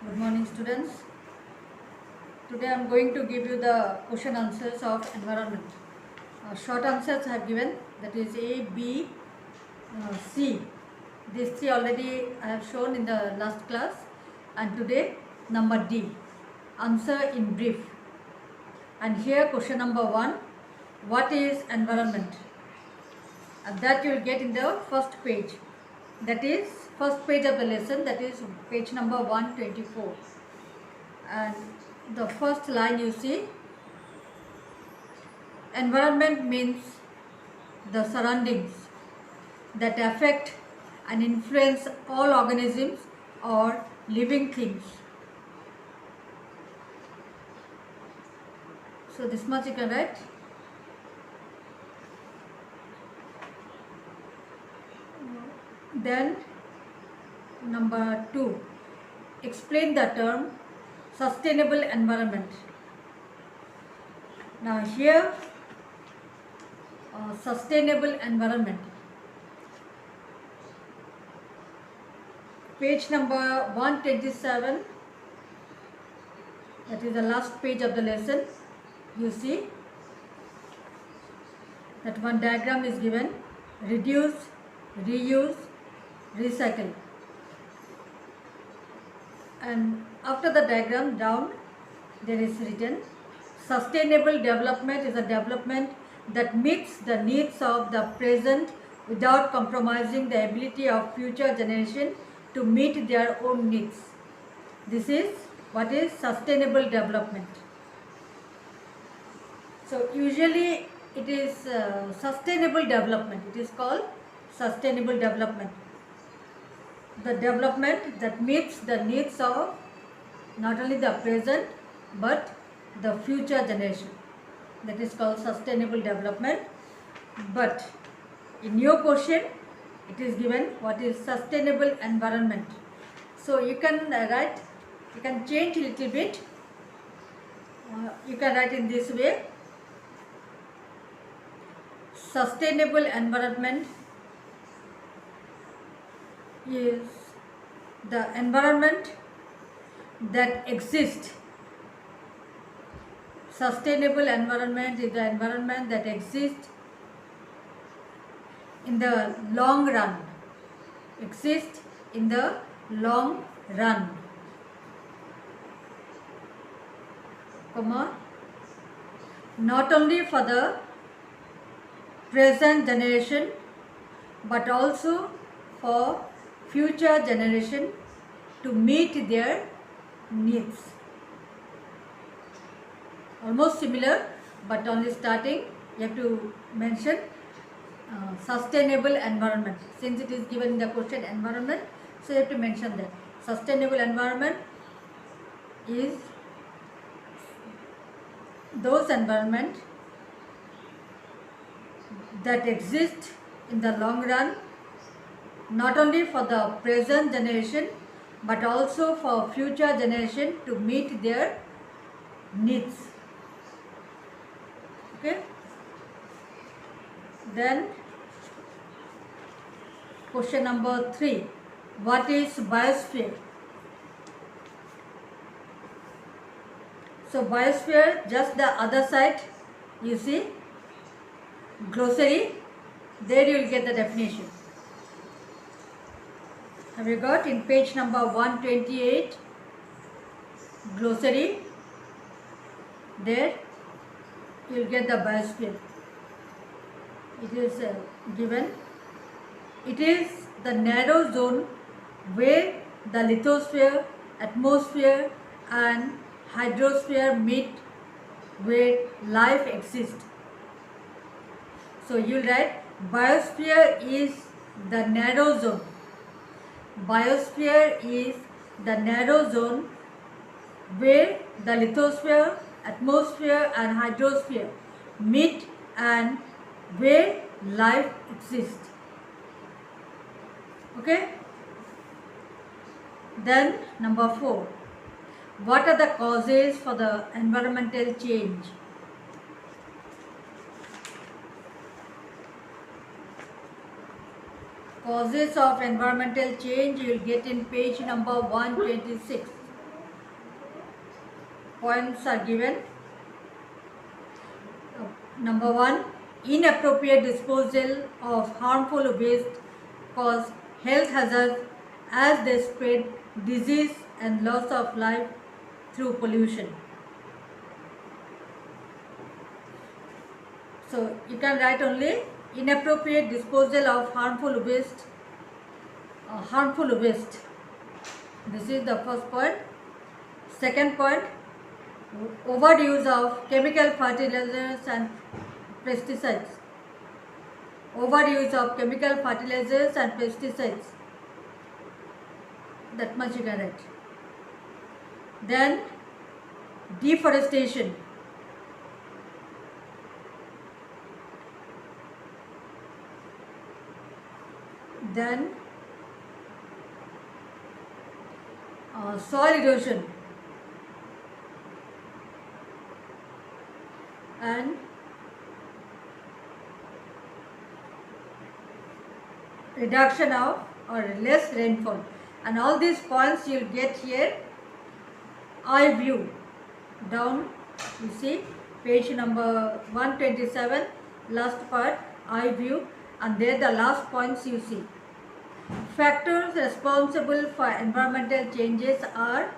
Good morning, students. Today I am going to give you the question answers of environment. Short answers I have given, that is A, B, C. These three already I have shown in the last class, and today number D. Answer in brief. And here question number 1. What is environment? And that you will get in the first page. That is first page of the lesson, that is page number 124. And the first line you see, environment means the surroundings that affect and influence all organisms or living things. So this much you can write. Then number 2, explain the term sustainable environment. Now here sustainable environment, page number 127, that is the last page of the lesson. You see that one diagram is given: reduce, reuse, recycle. And after the diagram down there is written, sustainable development is a development that meets the needs of the present without compromising the ability of future generation to meet their own needs. This is what is sustainable development. So usually it is sustainable development. It is called sustainable development. The development that meets the needs of not only the present but the future generation. That is called sustainable development. But in your question it is given what is sustainable environment. So you can write, you can change a little bit. You can write in this way: sustainable environment is the environment that exists. Sustainable environment is the environment that exists in the long run. Exists in the long run. Comma. Not only for the present generation but also for future generation to meet their needs. Almost similar, but only starting you have to mention sustainable environment. Since it is given in the question environment, so you have to mention that sustainable environment is those environment that exist in the long run, not only for the present generation but also for future generation to meet their needs. Okay. Then question number 3, what is biosphere? So biosphere, just the other side you see glossary, there you will get the definition. Have you got in page number 128 glossary? There you will get the biosphere. It is given. It is the narrow zone where the lithosphere, atmosphere and hydrosphere meet, where life exists. So you write biosphere is the narrow zone. Biosphere is the narrow zone where the lithosphere, atmosphere and hydrosphere meet and where life exists. Okay. Then number 4, what are the causes for the environmental change? Causes of environmental change you will get in page number 126. points are given. Number 1, inappropriate disposal of harmful waste cause health hazards as they spread disease and loss of life through pollution. So you can write only inappropriate disposal of harmful waste. This is the first point. Second point, overuse of chemical fertilizers and pesticides. Overuse of chemical fertilizers and pesticides. That much you can write. Then deforestation. Then soil erosion and reduction of or less rainfall, and all these points you'll get here. Eye view down, you see page number 127, last part, eye view, and there the last points you see. Factors responsible for environmental changes are,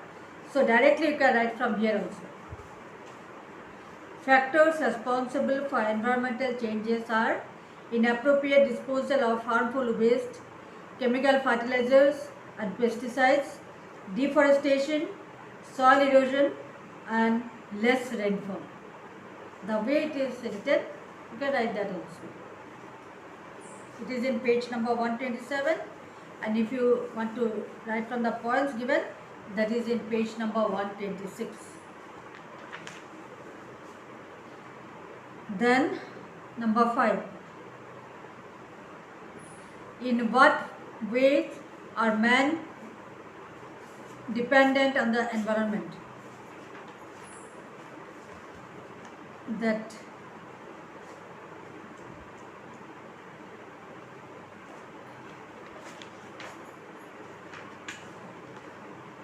so directly you can write from here also. Factors responsible for environmental changes are inappropriate disposal of harmful waste, chemical fertilizers and pesticides, deforestation, soil erosion and less rainfall. The way it is written, you can write that also. It is in page number 127, and if you want to write from the points given, that is in page number 126. Then number 5. In what ways are men dependent on the environment? That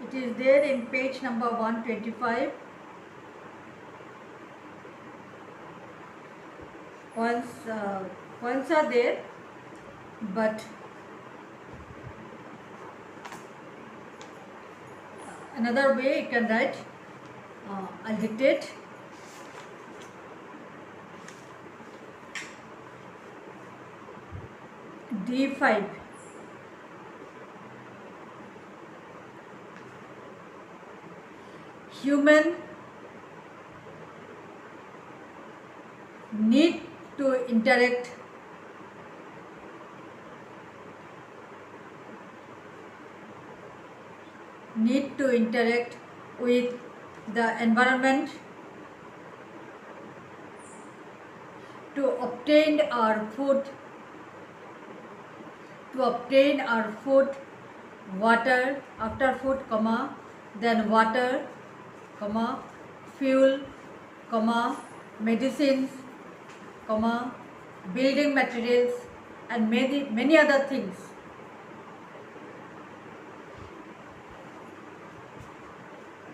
it is there in page number 125. Points are there, but another way you can write, I'll dictate. D5. Human need to interact with the environment to obtain our food, water, after food, comma, then water, comma, fuel, comma, medicines, comma, building materials and many other things.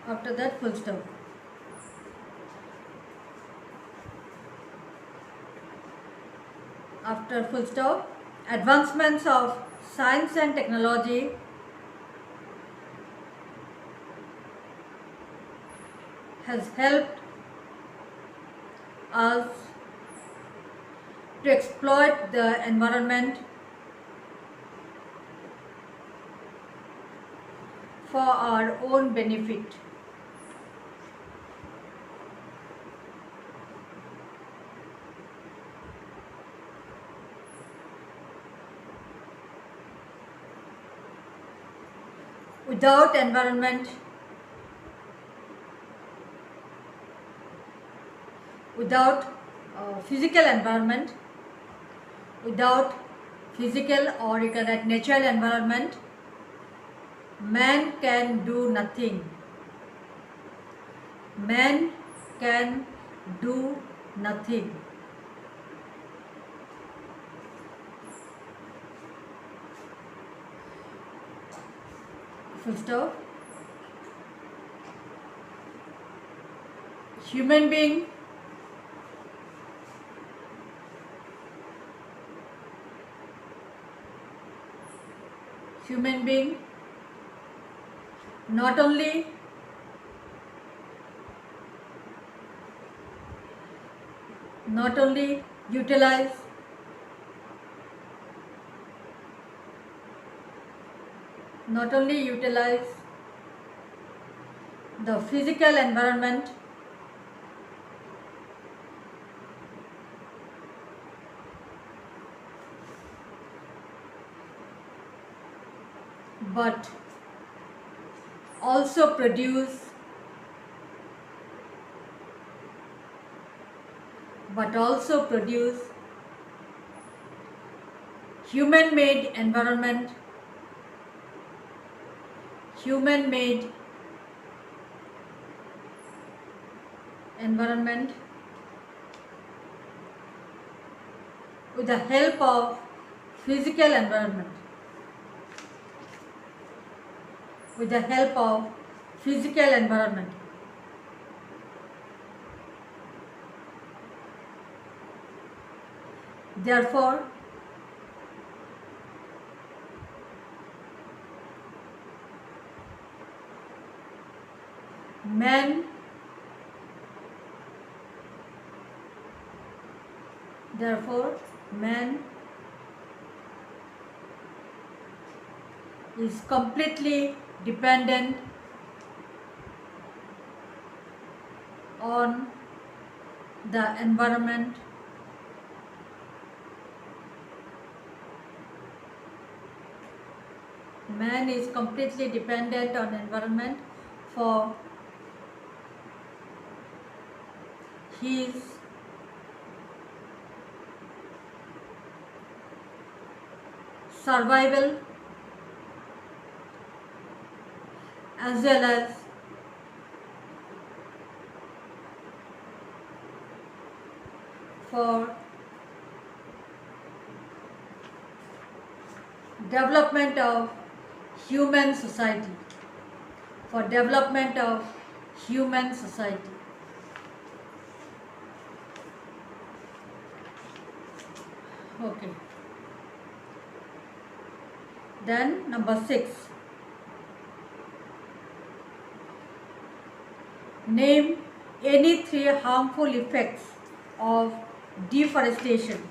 After that, full stop. After full stop, advancements of science and technology has helped us to exploit the environment for our own benefit. Without environment, without physical environment, without physical or you can write natural environment, man can do nothing. Man can do nothing. Full stop. human being not only utilize the physical environment but also produce human-made environment with the help of physical environment. Therefore, man is completely dependent on the environment for his survival as well as for development of human society. Okay. Then number 6. Name any 3 harmful effects of deforestation.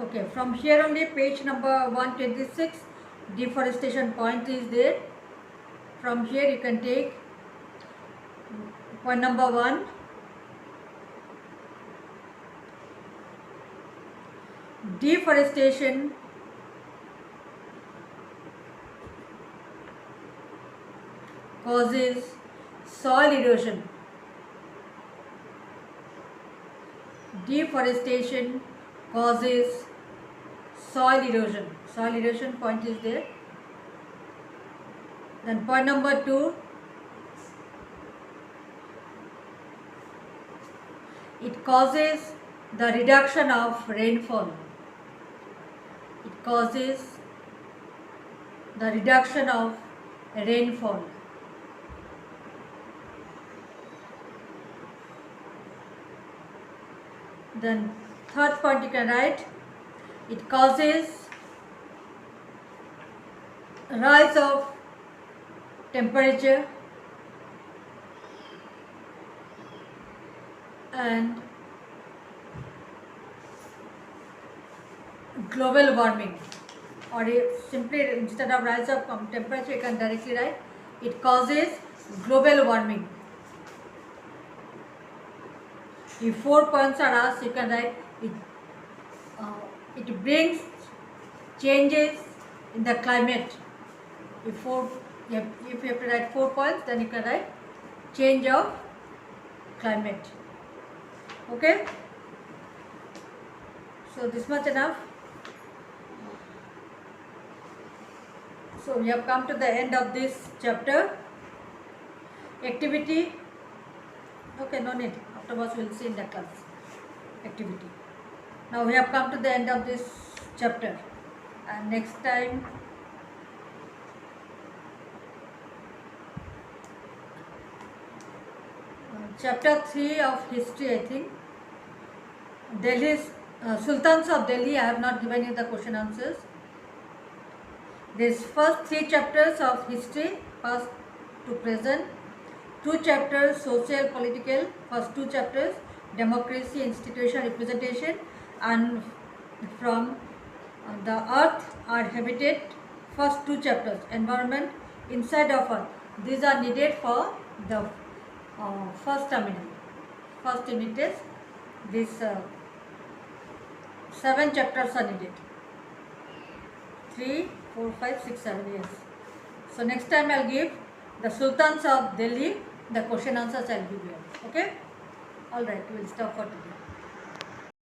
Okay, from here only page number 126, deforestation point is there. From here you can take point number 1. Deforestation causes soil erosion. Soil erosion point is there. Then point number 2, it causes the reduction of rainfall. Then third point you can write, it causes rise of temperature and global warming, or simply instead of rise of temperature you can directly write, it causes global warming. If 4 points are asked, you can write it brings changes in the climate. If you have to write 4 points, then you can write change of climate. Okay, so this much enough. So we have come to the end of this chapter. Activity. Okay, no need. Afterwards we will see in the class. Activity. Now we have come to the end of this chapter, and next time chapter 3 of history, I think. Delhi's Sultans of Delhi. I have not given you the question answers. This first 3 chapters of history, past to present. 2 chapters social political. First 2 chapters democracy, institution, representation, and from the earth are habitat. First 2 chapters environment, inside of earth. These are needed for the first terminal. First unit test. These 7 chapters are needed. 3, 4, 5, 6, 7, yes. So next time I'll give the Sultans of Delhi. The question answers I'll give you. Okay? Alright, we'll stop for today.